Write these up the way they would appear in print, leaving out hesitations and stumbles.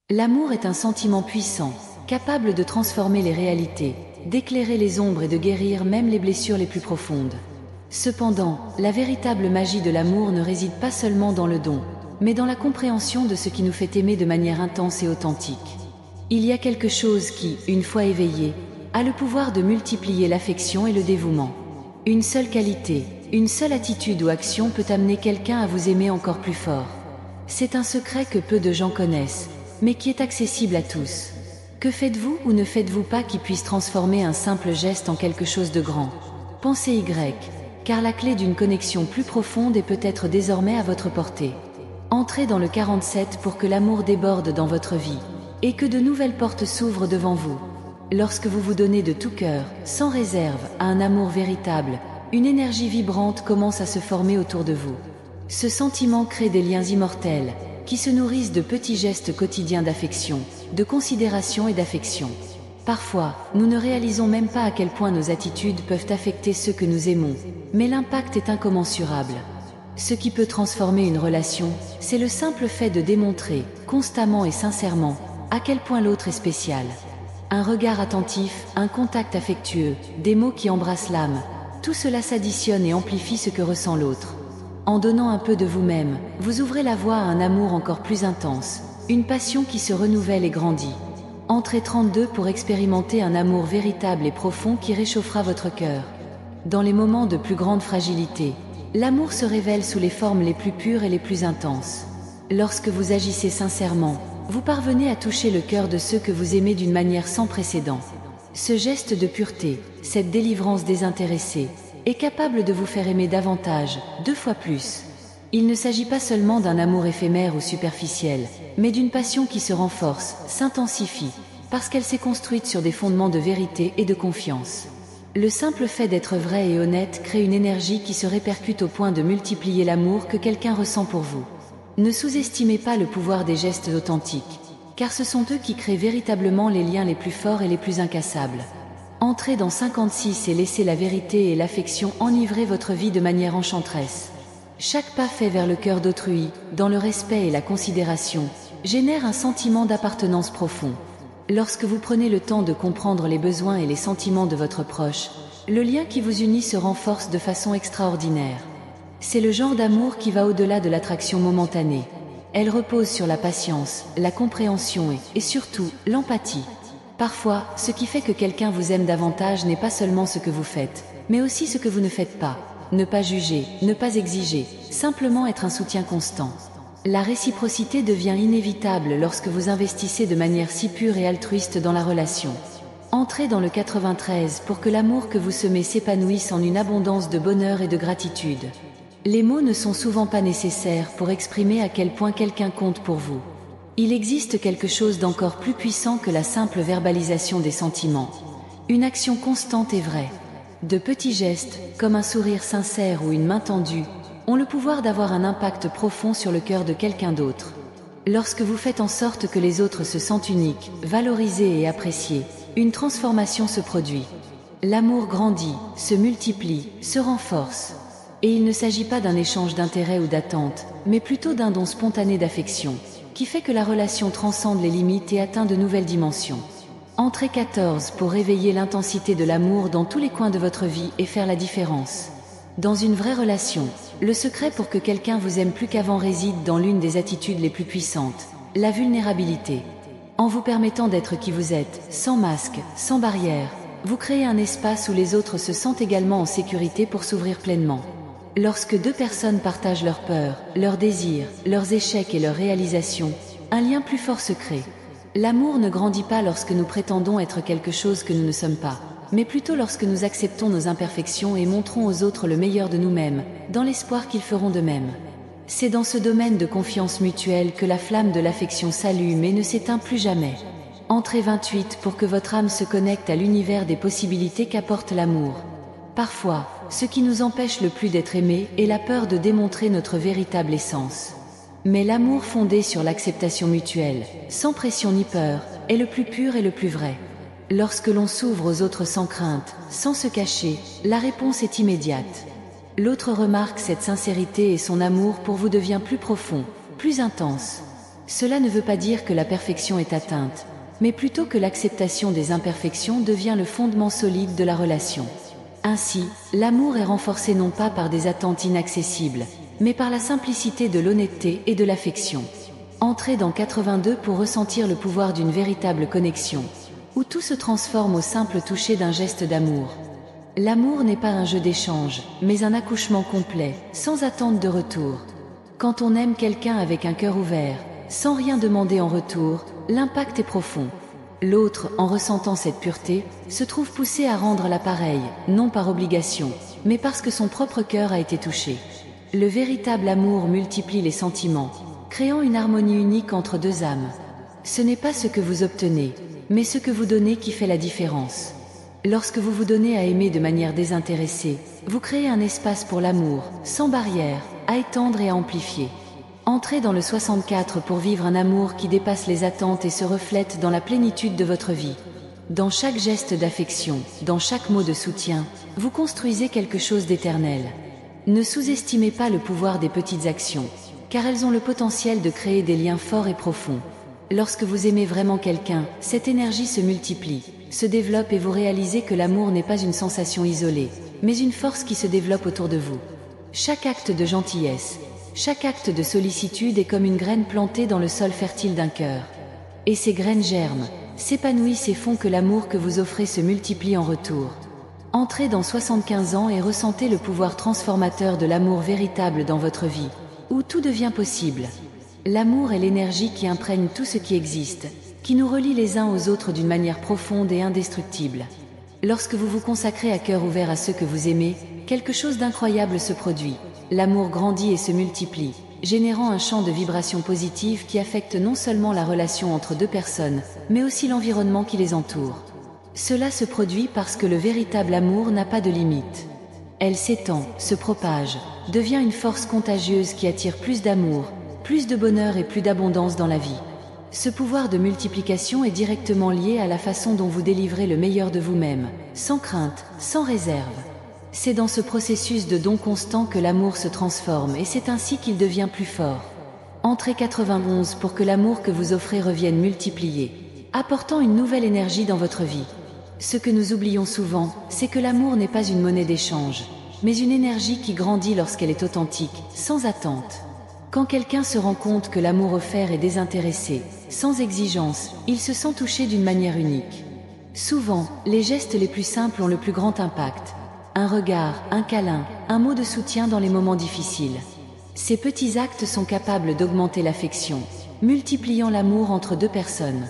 L'amour est un sentiment puissant, capable de transformer les réalités, d'éclairer les ombres et de guérir même les blessures les plus profondes. Cependant, la véritable magie de l'amour ne réside pas seulement dans le don, mais dans la compréhension de ce qui nous fait aimer de manière intense et authentique. Il y a quelque chose qui, une fois éveillé, a le pouvoir de multiplier l'affection et le dévouement. Une seule qualité, une seule attitude ou action peut amener quelqu'un à vous aimer encore plus fort. C'est un secret que peu de gens connaissent, mais qui est accessible à tous. Que faites-vous ou ne faites-vous pas qui puisse transformer un simple geste en quelque chose de grand? Pensez Y, car la clé d'une connexion plus profonde est peut-être désormais à votre portée. Entrez dans le 47 pour que l'amour déborde dans votre vie, et que de nouvelles portes s'ouvrent devant vous. Lorsque vous vous donnez de tout cœur, sans réserve, à un amour véritable, une énergie vibrante commence à se former autour de vous. Ce sentiment crée des liens immortels, qui se nourrissent de petits gestes quotidiens d'affection, de considération et d'affection. Parfois, nous ne réalisons même pas à quel point nos attitudes peuvent affecter ceux que nous aimons, mais l'impact est incommensurable. Ce qui peut transformer une relation, c'est le simple fait de démontrer, constamment et sincèrement, à quel point l'autre est spécial. Un regard attentif, un contact affectueux, des mots qui embrassent l'âme, tout cela s'additionne et amplifie ce que ressent l'autre. En donnant un peu de vous-même, vous ouvrez la voie à un amour encore plus intense, une passion qui se renouvelle et grandit. Entrez 32 pour expérimenter un amour véritable et profond qui réchauffera votre cœur. Dans les moments de plus grande fragilité, l'amour se révèle sous les formes les plus pures et les plus intenses. Lorsque vous agissez sincèrement, vous parvenez à toucher le cœur de ceux que vous aimez d'une manière sans précédent. Ce geste de pureté, cette délivrance désintéressée, est capable de vous faire aimer davantage, 2 fois plus. Il ne s'agit pas seulement d'un amour éphémère ou superficiel, mais d'une passion qui se renforce, s'intensifie, parce qu'elle s'est construite sur des fondements de vérité et de confiance. Le simple fait d'être vrai et honnête crée une énergie qui se répercute au point de multiplier l'amour que quelqu'un ressent pour vous. Ne sous-estimez pas le pouvoir des gestes authentiques, car ce sont eux qui créent véritablement les liens les plus forts et les plus incassables. Entrez dans 56 et laissez la vérité et l'affection enivrer votre vie de manière enchanteresse. Chaque pas fait vers le cœur d'autrui, dans le respect et la considération, génère un sentiment d'appartenance profond. Lorsque vous prenez le temps de comprendre les besoins et les sentiments de votre proche, le lien qui vous unit se renforce de façon extraordinaire. C'est le genre d'amour qui va au-delà de l'attraction momentanée. Elle repose sur la patience, la compréhension et surtout, l'empathie. Parfois, ce qui fait que quelqu'un vous aime davantage n'est pas seulement ce que vous faites, mais aussi ce que vous ne faites pas. Ne pas juger, ne pas exiger, simplement être un soutien constant. La réciprocité devient inévitable lorsque vous investissez de manière si pure et altruiste dans la relation. Entrez dans le 93 pour que l'amour que vous semez s'épanouisse en une abondance de bonheur et de gratitude. Les mots ne sont souvent pas nécessaires pour exprimer à quel point quelqu'un compte pour vous. Il existe quelque chose d'encore plus puissant que la simple verbalisation des sentiments. Une action constante et vraie. De petits gestes, comme un sourire sincère ou une main tendue, ont le pouvoir d'avoir un impact profond sur le cœur de quelqu'un d'autre. Lorsque vous faites en sorte que les autres se sentent uniques, valorisés et appréciés, une transformation se produit. L'amour grandit, se multiplie, se renforce. Et il ne s'agit pas d'un échange d'intérêts ou d'attentes, mais plutôt d'un don spontané d'affection, qui fait que la relation transcende les limites et atteint de nouvelles dimensions. Entrez 14 pour réveiller l'intensité de l'amour dans tous les coins de votre vie et faire la différence. Dans une vraie relation, le secret pour que quelqu'un vous aime plus qu'avant réside dans l'une des attitudes les plus puissantes, la vulnérabilité. En vous permettant d'être qui vous êtes, sans masque, sans barrière, vous créez un espace où les autres se sentent également en sécurité pour s'ouvrir pleinement. Lorsque 2 personnes partagent leurs peurs, leurs désirs, leurs échecs et leurs réalisations, un lien plus fort se crée. L'amour ne grandit pas lorsque nous prétendons être quelque chose que nous ne sommes pas, mais plutôt lorsque nous acceptons nos imperfections et montrons aux autres le meilleur de nous-mêmes, dans l'espoir qu'ils feront de même. C'est dans ce domaine de confiance mutuelle que la flamme de l'affection s'allume et ne s'éteint plus jamais. Entrez 28 pour que votre âme se connecte à l'univers des possibilités qu'apporte l'amour. Parfois, ce qui nous empêche le plus d'être aimés est la peur de démontrer notre véritable essence. Mais l'amour fondé sur l'acceptation mutuelle, sans pression ni peur, est le plus pur et le plus vrai. Lorsque l'on s'ouvre aux autres sans crainte, sans se cacher, la réponse est immédiate. L'autre remarque cette sincérité et son amour pour vous devient plus profond, plus intense. Cela ne veut pas dire que la perfection est atteinte, mais plutôt que l'acceptation des imperfections devient le fondement solide de la relation. Ainsi, l'amour est renforcé non pas par des attentes inaccessibles, mais par la simplicité de l'honnêteté et de l'affection. Entrez dans 82 pour ressentir le pouvoir d'une véritable connexion, où tout se transforme au simple toucher d'un geste d'amour. L'amour n'est pas un jeu d'échange, mais un accouchement complet, sans attente de retour. Quand on aime quelqu'un avec un cœur ouvert, sans rien demander en retour, l'impact est profond. L'autre, en ressentant cette pureté, se trouve poussé à rendre l'appareil, non par obligation, mais parce que son propre cœur a été touché. Le véritable amour multiplie les sentiments, créant une harmonie unique entre deux âmes. Ce n'est pas ce que vous obtenez, mais ce que vous donnez qui fait la différence. Lorsque vous vous donnez à aimer de manière désintéressée, vous créez un espace pour l'amour, sans barrière, à étendre et à amplifier. Entrez dans le 64 pour vivre un amour qui dépasse les attentes et se reflète dans la plénitude de votre vie. Dans chaque geste d'affection, dans chaque mot de soutien, vous construisez quelque chose d'éternel. Ne sous-estimez pas le pouvoir des petites actions, car elles ont le potentiel de créer des liens forts et profonds. Lorsque vous aimez vraiment quelqu'un, cette énergie se multiplie, se développe et vous réalisez que l'amour n'est pas une sensation isolée, mais une force qui se développe autour de vous. Chaque acte de gentillesse, chaque acte de sollicitude est comme une graine plantée dans le sol fertile d'un cœur. Et ces graines germent, s'épanouissent et font que l'amour que vous offrez se multiplie en retour. Entrez dans 75 ans et ressentez le pouvoir transformateur de l'amour véritable dans votre vie, où tout devient possible. L'amour est l'énergie qui imprègne tout ce qui existe, qui nous relie les uns aux autres d'une manière profonde et indestructible. Lorsque vous vous consacrez à cœur ouvert à ceux que vous aimez, quelque chose d'incroyable se produit. L'amour grandit et se multiplie, générant un champ de vibrations positives qui affecte non seulement la relation entre deux personnes, mais aussi l'environnement qui les entoure. Cela se produit parce que le véritable amour n'a pas de limite. Elle s'étend, se propage, devient une force contagieuse qui attire plus d'amour, plus de bonheur et plus d'abondance dans la vie. Ce pouvoir de multiplication est directement lié à la façon dont vous délivrez le meilleur de vous-même, sans crainte, sans réserve. C'est dans ce processus de don constant que l'amour se transforme et c'est ainsi qu'il devient plus fort. Entrez 91 pour que l'amour que vous offrez revienne multiplié, apportant une nouvelle énergie dans votre vie. Ce que nous oublions souvent, c'est que l'amour n'est pas une monnaie d'échange, mais une énergie qui grandit lorsqu'elle est authentique, sans attente. Quand quelqu'un se rend compte que l'amour offert est désintéressé, sans exigence, il se sent touché d'une manière unique. Souvent, les gestes les plus simples ont le plus grand impact. Un regard, un câlin, un mot de soutien dans les moments difficiles. Ces petits actes sont capables d'augmenter l'affection, multipliant l'amour entre deux personnes.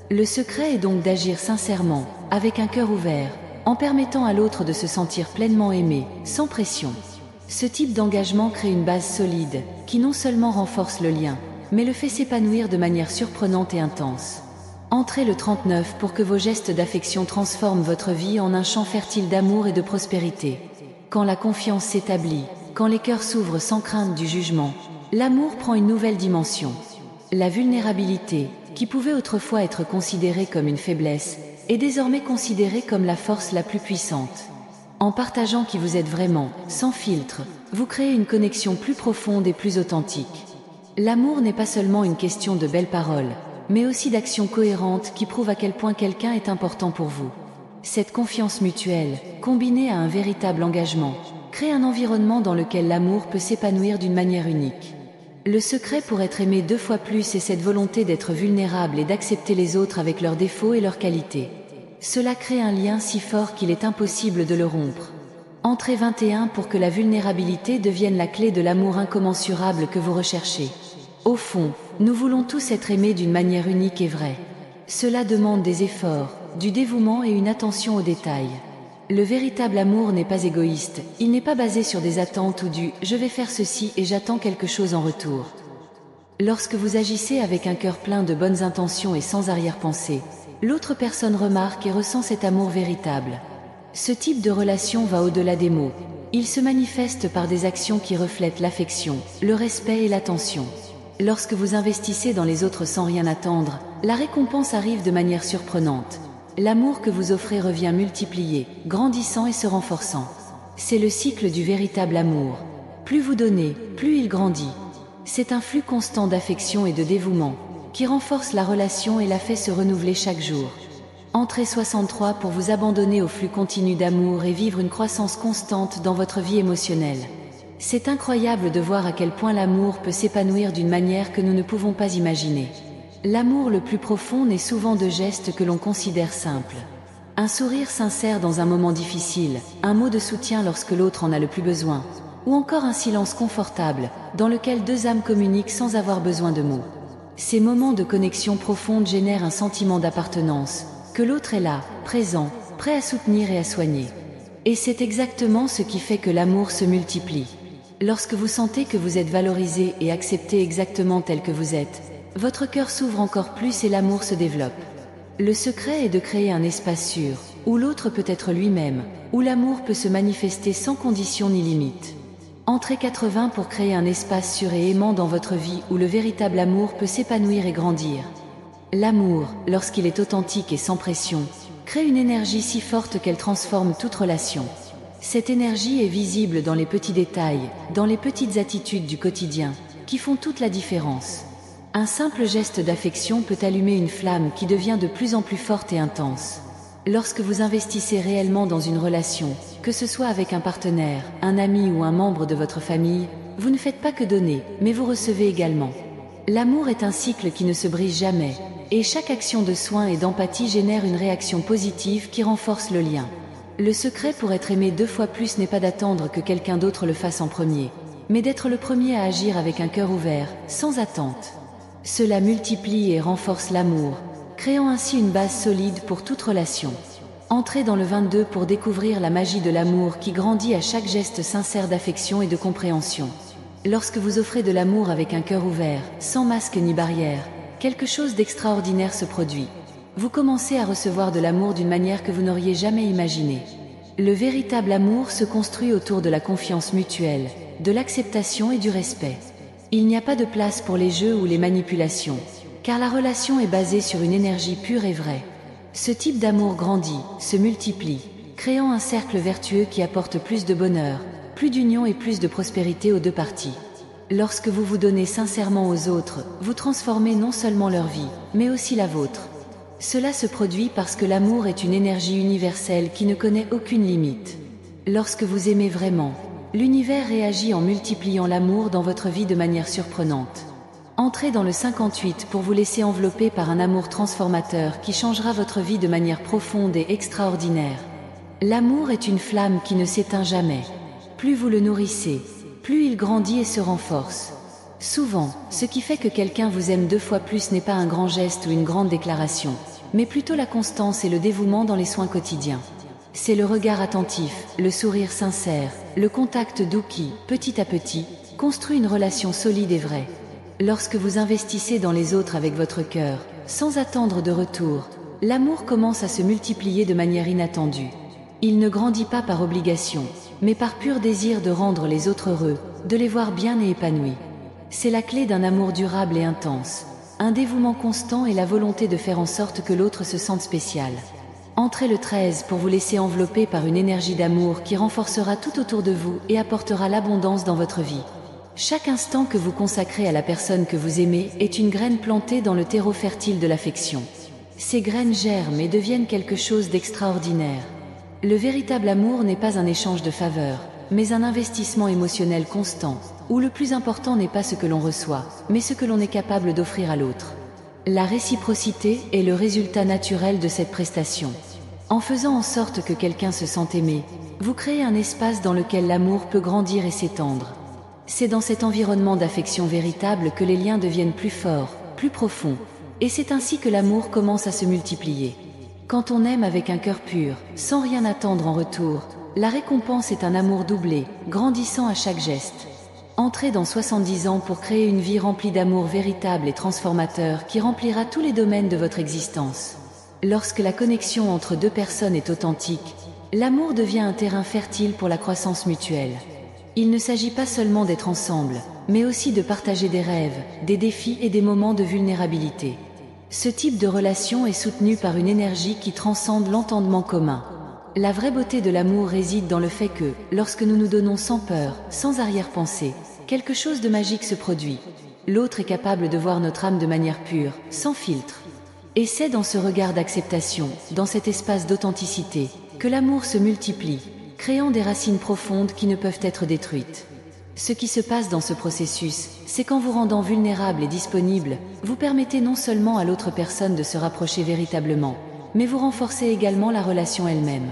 Le secret est donc d'agir sincèrement, avec un cœur ouvert, en permettant à l'autre de se sentir pleinement aimé, sans pression. Ce type d'engagement crée une base solide, qui non seulement renforce le lien, mais le fait s'épanouir de manière surprenante et intense. Entrez le 39 pour que vos gestes d'affection transforment votre vie en un champ fertile d'amour et de prospérité. Quand la confiance s'établit, quand les cœurs s'ouvrent sans crainte du jugement, l'amour prend une nouvelle dimension. La vulnérabilité, qui pouvait autrefois être considérée comme une faiblesse, est désormais considérée comme la force la plus puissante. En partageant qui vous êtes vraiment, sans filtre, vous créez une connexion plus profonde et plus authentique. L'amour n'est pas seulement une question de belles paroles, mais aussi d'actions cohérentes qui prouvent à quel point quelqu'un est important pour vous. Cette confiance mutuelle, combinée à un véritable engagement, crée un environnement dans lequel l'amour peut s'épanouir d'une manière unique. Le secret pour être aimé 2 fois plus est cette volonté d'être vulnérable et d'accepter les autres avec leurs défauts et leurs qualités. Cela crée un lien si fort qu'il est impossible de le rompre. Entrez 21 pour que la vulnérabilité devienne la clé de l'amour incommensurable que vous recherchez. Au fond, nous voulons tous être aimés d'une manière unique et vraie. Cela demande des efforts, du dévouement et une attention aux détails. Le véritable amour n'est pas égoïste, il n'est pas basé sur des attentes ou du « je vais faire ceci et j'attends quelque chose en retour ». Lorsque vous agissez avec un cœur plein de bonnes intentions et sans arrière-pensée, l'autre personne remarque et ressent cet amour véritable. Ce type de relation va au-delà des mots. Il se manifeste par des actions qui reflètent l'affection, le respect et l'attention. Lorsque vous investissez dans les autres sans rien attendre, la récompense arrive de manière surprenante. L'amour que vous offrez revient multiplié, grandissant et se renforçant. C'est le cycle du véritable amour. Plus vous donnez, plus il grandit. C'est un flux constant d'affection et de dévouement, qui renforce la relation et la fait se renouveler chaque jour. Entrée 63 pour vous abandonner au flux continu d'amour et vivre une croissance constante dans votre vie émotionnelle. C'est incroyable de voir à quel point l'amour peut s'épanouir d'une manière que nous ne pouvons pas imaginer. L'amour le plus profond naît souvent de gestes que l'on considère simples. Un sourire sincère dans un moment difficile, un mot de soutien lorsque l'autre en a le plus besoin, ou encore un silence confortable, dans lequel deux âmes communiquent sans avoir besoin de mots. Ces moments de connexion profonde génèrent un sentiment d'appartenance, que l'autre est là, présent, prêt à soutenir et à soigner. Et c'est exactement ce qui fait que l'amour se multiplie. Lorsque vous sentez que vous êtes valorisé et accepté exactement tel que vous êtes, votre cœur s'ouvre encore plus et l'amour se développe. Le secret est de créer un espace sûr, où l'autre peut être lui-même, où l'amour peut se manifester sans condition ni limite. Entrez 80 pour créer un espace sûr et aimant dans votre vie où le véritable amour peut s'épanouir et grandir. L'amour, lorsqu'il est authentique et sans pression, crée une énergie si forte qu'elle transforme toute relation. Cette énergie est visible dans les petits détails, dans les petites attitudes du quotidien, qui font toute la différence. Un simple geste d'affection peut allumer une flamme qui devient de plus en plus forte et intense. Lorsque vous investissez réellement dans une relation, que ce soit avec un partenaire, un ami ou un membre de votre famille, vous ne faites pas que donner, mais vous recevez également. L'amour est un cycle qui ne se brise jamais, et chaque action de soin et d'empathie génère une réaction positive qui renforce le lien. Le secret pour être aimé 2 fois plus n'est pas d'attendre que quelqu'un d'autre le fasse en premier, mais d'être le premier à agir avec un cœur ouvert, sans attente. Cela multiplie et renforce l'amour, créant ainsi une base solide pour toute relation. Entrez dans le 22 pour découvrir la magie de l'amour qui grandit à chaque geste sincère d'affection et de compréhension. Lorsque vous offrez de l'amour avec un cœur ouvert, sans masque ni barrière, quelque chose d'extraordinaire se produit. Vous commencez à recevoir de l'amour d'une manière que vous n'auriez jamais imaginée. Le véritable amour se construit autour de la confiance mutuelle, de l'acceptation et du respect. Il n'y a pas de place pour les jeux ou les manipulations, car la relation est basée sur une énergie pure et vraie. Ce type d'amour grandit, se multiplie, créant un cercle vertueux qui apporte plus de bonheur, plus d'union et plus de prospérité aux deux parties. Lorsque vous vous donnez sincèrement aux autres, vous transformez non seulement leur vie, mais aussi la vôtre. Cela se produit parce que l'amour est une énergie universelle qui ne connaît aucune limite. Lorsque vous aimez vraiment, l'univers réagit en multipliant l'amour dans votre vie de manière surprenante. Entrez dans le 58 pour vous laisser envelopper par un amour transformateur qui changera votre vie de manière profonde et extraordinaire. L'amour est une flamme qui ne s'éteint jamais. Plus vous le nourrissez, plus il grandit et se renforce. Souvent, ce qui fait que quelqu'un vous aime 2 fois plus n'est pas un grand geste ou une grande déclaration, mais plutôt la constance et le dévouement dans les soins quotidiens. C'est le regard attentif, le sourire sincère, le contact doux qui, petit à petit, construit une relation solide et vraie. Lorsque vous investissez dans les autres avec votre cœur, sans attendre de retour, l'amour commence à se multiplier de manière inattendue. Il ne grandit pas par obligation, mais par pur désir de rendre les autres heureux, de les voir bien et épanouis. C'est la clé d'un amour durable et intense, un dévouement constant et la volonté de faire en sorte que l'autre se sente spécial. Entrez le 13 pour vous laisser envelopper par une énergie d'amour qui renforcera tout autour de vous et apportera l'abondance dans votre vie. Chaque instant que vous consacrez à la personne que vous aimez est une graine plantée dans le terreau fertile de l'affection. Ces graines germent et deviennent quelque chose d'extraordinaire. Le véritable amour n'est pas un échange de faveurs, mais un investissement émotionnel constant, où le plus important n'est pas ce que l'on reçoit, mais ce que l'on est capable d'offrir à l'autre. La réciprocité est le résultat naturel de cette prestation. En faisant en sorte que quelqu'un se sente aimé, vous créez un espace dans lequel l'amour peut grandir et s'étendre. C'est dans cet environnement d'affection véritable que les liens deviennent plus forts, plus profonds, et c'est ainsi que l'amour commence à se multiplier. Quand on aime avec un cœur pur, sans rien attendre en retour, la récompense est un amour doublé, grandissant à chaque geste. Entrez dans 70 ans pour créer une vie remplie d'amour véritable et transformateur qui remplira tous les domaines de votre existence. Lorsque la connexion entre 2 personnes est authentique, l'amour devient un terrain fertile pour la croissance mutuelle. Il ne s'agit pas seulement d'être ensemble, mais aussi de partager des rêves, des défis et des moments de vulnérabilité. Ce type de relation est soutenu par une énergie qui transcende l'entendement commun. La vraie beauté de l'amour réside dans le fait que, lorsque nous nous donnons sans peur, sans arrière-pensée, quelque chose de magique se produit. l'autre est capable de voir notre âme de manière pure, sans filtre. Et c'est dans ce regard d'acceptation, dans cet espace d'authenticité, que l'amour se multiplie, créant des racines profondes qui ne peuvent être détruites. Ce qui se passe dans ce processus, c'est qu'en vous rendant vulnérable et disponible, vous permettez non seulement à l'autre personne de se rapprocher véritablement, mais vous renforcez également la relation elle-même.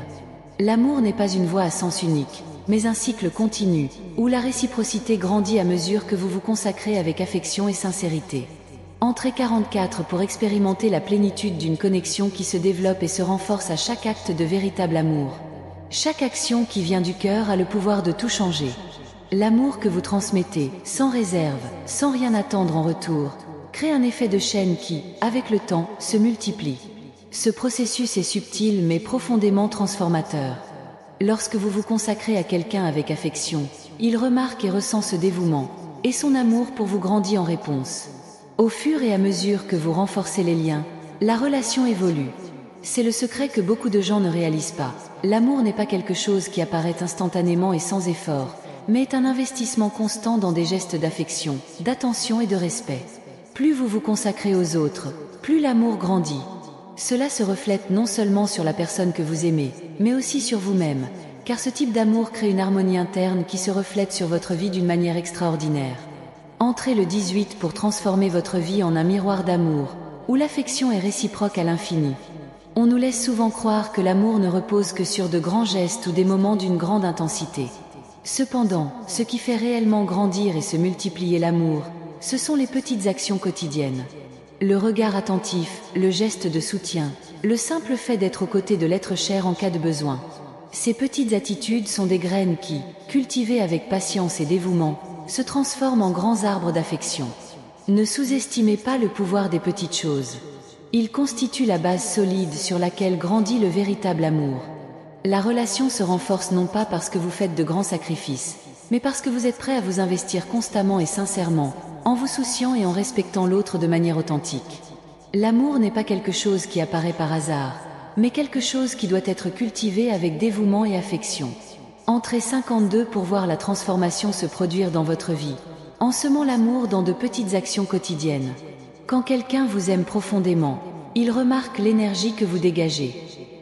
L'amour n'est pas une voie à sens unique, mais un cycle continu, où la réciprocité grandit à mesure que vous vous consacrez avec affection et sincérité. Entrée 44 pour expérimenter la plénitude d'une connexion qui se développe et se renforce à chaque acte de véritable amour. Chaque action qui vient du cœur a le pouvoir de tout changer. L'amour que vous transmettez, sans réserve, sans rien attendre en retour, crée un effet de chaîne qui, avec le temps, se multiplie. Ce processus est subtil mais profondément transformateur. Lorsque vous vous consacrez à quelqu'un avec affection, il remarque et ressent ce dévouement, et son amour pour vous grandit en réponse. Au fur et à mesure que vous renforcez les liens, la relation évolue. C'est le secret que beaucoup de gens ne réalisent pas. L'amour n'est pas quelque chose qui apparaît instantanément et sans effort, mais est un investissement constant dans des gestes d'affection, d'attention et de respect. Plus vous vous consacrez aux autres, plus l'amour grandit. Cela se reflète non seulement sur la personne que vous aimez, mais aussi sur vous-même, car ce type d'amour crée une harmonie interne qui se reflète sur votre vie d'une manière extraordinaire. Entrez le 18 pour transformer votre vie en un miroir d'amour, où l'affection est réciproque à l'infini. On nous laisse souvent croire que l'amour ne repose que sur de grands gestes ou des moments d'une grande intensité. Cependant, ce qui fait réellement grandir et se multiplier l'amour, ce sont les petites actions quotidiennes. Le regard attentif, le geste de soutien, le simple fait d'être aux côtés de l'être cher en cas de besoin. Ces petites attitudes sont des graines qui, cultivées avec patience et dévouement, se transforment en grands arbres d'affection. Ne sous-estimez pas le pouvoir des petites choses. Ils constituent la base solide sur laquelle grandit le véritable amour. La relation se renforce non pas parce que vous faites de grands sacrifices, mais parce que vous êtes prêt à vous investir constamment et sincèrement, en vous souciant et en respectant l'autre de manière authentique. L'amour n'est pas quelque chose qui apparaît par hasard, mais quelque chose qui doit être cultivé avec dévouement et affection. Entrez 52 pour voir la transformation se produire dans votre vie, en semant l'amour dans de petites actions quotidiennes. Quand quelqu'un vous aime profondément, il remarque l'énergie que vous dégagez.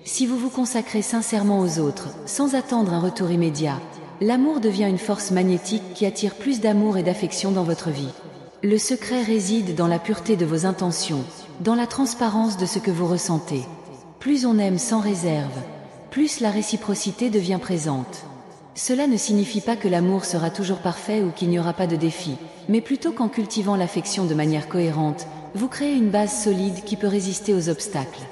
Si vous vous consacrez sincèrement aux autres, sans attendre un retour immédiat, l'amour devient une force magnétique qui attire plus d'amour et d'affection dans votre vie. Le secret réside dans la pureté de vos intentions, dans la transparence de ce que vous ressentez. Plus on aime sans réserve, plus la réciprocité devient présente. Cela ne signifie pas que l'amour sera toujours parfait ou qu'il n'y aura pas de défis, mais plutôt qu'en cultivant l'affection de manière cohérente, vous créez une base solide qui peut résister aux obstacles.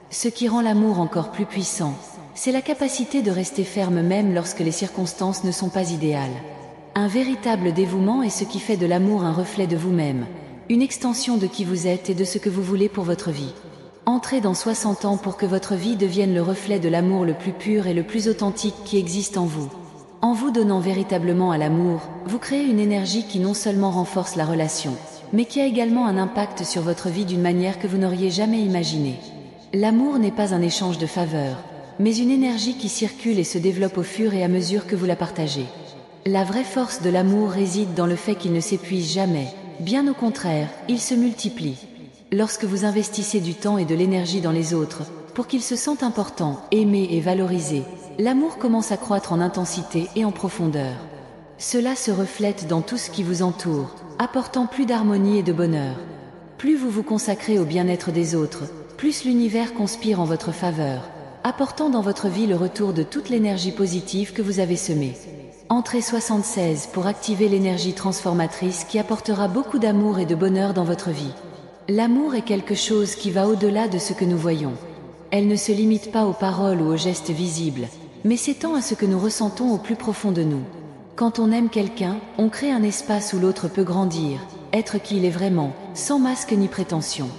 Ce qui rend l'amour encore plus puissant, c'est la capacité de rester ferme même lorsque les circonstances ne sont pas idéales. Un véritable dévouement est ce qui fait de l'amour un reflet de vous-même, une extension de qui vous êtes et de ce que vous voulez pour votre vie. Entrez dans 60 ans pour que votre vie devienne le reflet de l'amour le plus pur et le plus authentique qui existe en vous. En vous donnant véritablement à l'amour, vous créez une énergie qui non seulement renforce la relation, mais qui a également un impact sur votre vie d'une manière que vous n'auriez jamais imaginée. L'amour n'est pas un échange de faveurs, mais une énergie qui circule et se développe au fur et à mesure que vous la partagez. La vraie force de l'amour réside dans le fait qu'il ne s'épuise jamais, bien au contraire, il se multiplie. Lorsque vous investissez du temps et de l'énergie dans les autres, pour qu'ils se sentent importants, aimés et valorisés, l'amour commence à croître en intensité et en profondeur. Cela se reflète dans tout ce qui vous entoure, apportant plus d'harmonie et de bonheur. Plus vous vous consacrez au bien-être des autres, plus l'univers conspire en votre faveur, apportant dans votre vie le retour de toute l'énergie positive que vous avez semée. Entrez 76 pour activer l'énergie transformatrice qui apportera beaucoup d'amour et de bonheur dans votre vie. L'amour est quelque chose qui va au-delà de ce que nous voyons. Elle ne se limite pas aux paroles ou aux gestes visibles, mais s'étend à ce que nous ressentons au plus profond de nous. Quand on aime quelqu'un, on crée un espace où l'autre peut grandir, être qui il est vraiment, sans masque ni prétention.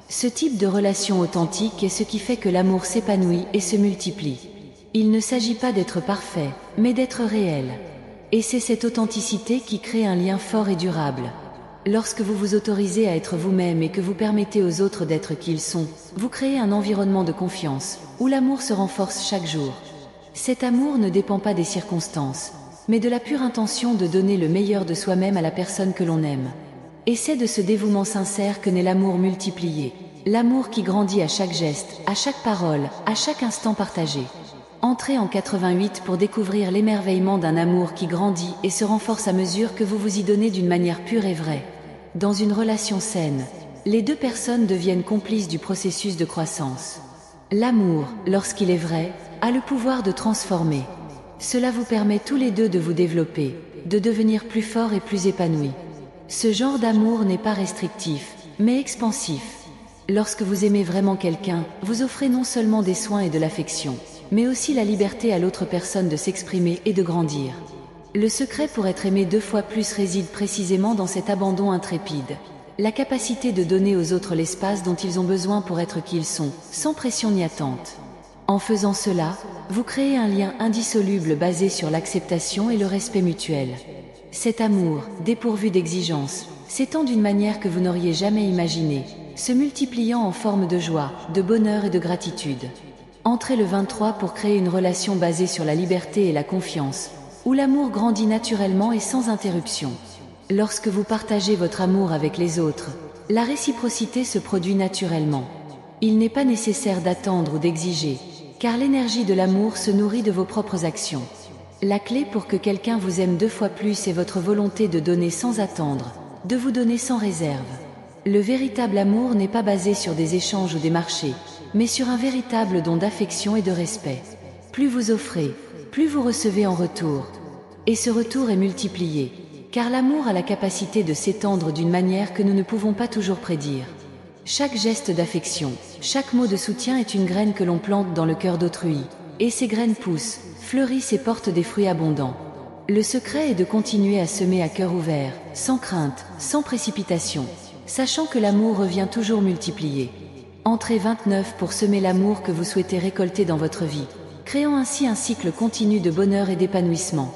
Ce type de relation authentique est ce qui fait que l'amour s'épanouit et se multiplie. Il ne s'agit pas d'être parfait, mais d'être réel. Et c'est cette authenticité qui crée un lien fort et durable. Lorsque vous vous autorisez à être vous-même et que vous permettez aux autres d'être qui ils sont, vous créez un environnement de confiance, où l'amour se renforce chaque jour. Cet amour ne dépend pas des circonstances, mais de la pure intention de donner le meilleur de soi-même à la personne que l'on aime. Et c'est de ce dévouement sincère que naît l'amour multiplié. L'amour qui grandit à chaque geste, à chaque parole, à chaque instant partagé. Entrez en 88 pour découvrir l'émerveillement d'un amour qui grandit et se renforce à mesure que vous vous y donnez d'une manière pure et vraie. Dans une relation saine, les deux personnes deviennent complices du processus de croissance. L'amour, lorsqu'il est vrai, a le pouvoir de transformer. Cela vous permet tous les deux de vous développer, de devenir plus forts et plus épanouis. Ce genre d'amour n'est pas restrictif, mais expansif. Lorsque vous aimez vraiment quelqu'un, vous offrez non seulement des soins et de l'affection, mais aussi la liberté à l'autre personne de s'exprimer et de grandir. Le secret pour être aimé 2 fois plus réside précisément dans cet abandon intrépide. La capacité de donner aux autres l'espace dont ils ont besoin pour être qui ils sont, sans pression ni attente. En faisant cela, vous créez un lien indissoluble basé sur l'acceptation et le respect mutuel. Cet amour, dépourvu d'exigence, s'étend d'une manière que vous n'auriez jamais imaginée, se multipliant en forme de joie, de bonheur et de gratitude. Entrez le 23 pour créer une relation basée sur la liberté et la confiance, où l'amour grandit naturellement et sans interruption. Lorsque vous partagez votre amour avec les autres, la réciprocité se produit naturellement. Il n'est pas nécessaire d'attendre ou d'exiger, car l'énergie de l'amour se nourrit de vos propres actions. La clé pour que quelqu'un vous aime 2 fois plus est votre volonté de donner sans attendre, de vous donner sans réserve. Le véritable amour n'est pas basé sur des échanges ou des marchés, mais sur un véritable don d'affection et de respect. Plus vous offrez, plus vous recevez en retour. Et ce retour est multiplié, car l'amour a la capacité de s'étendre d'une manière que nous ne pouvons pas toujours prédire. Chaque geste d'affection, chaque mot de soutien est une graine que l'on plante dans le cœur d'autrui, et ces graines poussent, fleurissent et portent des fruits abondants. Le secret est de continuer à semer à cœur ouvert, sans crainte, sans précipitation, sachant que l'amour revient toujours multiplié. Entrez 29 pour semer l'amour que vous souhaitez récolter dans votre vie, créant ainsi un cycle continu de bonheur et d'épanouissement.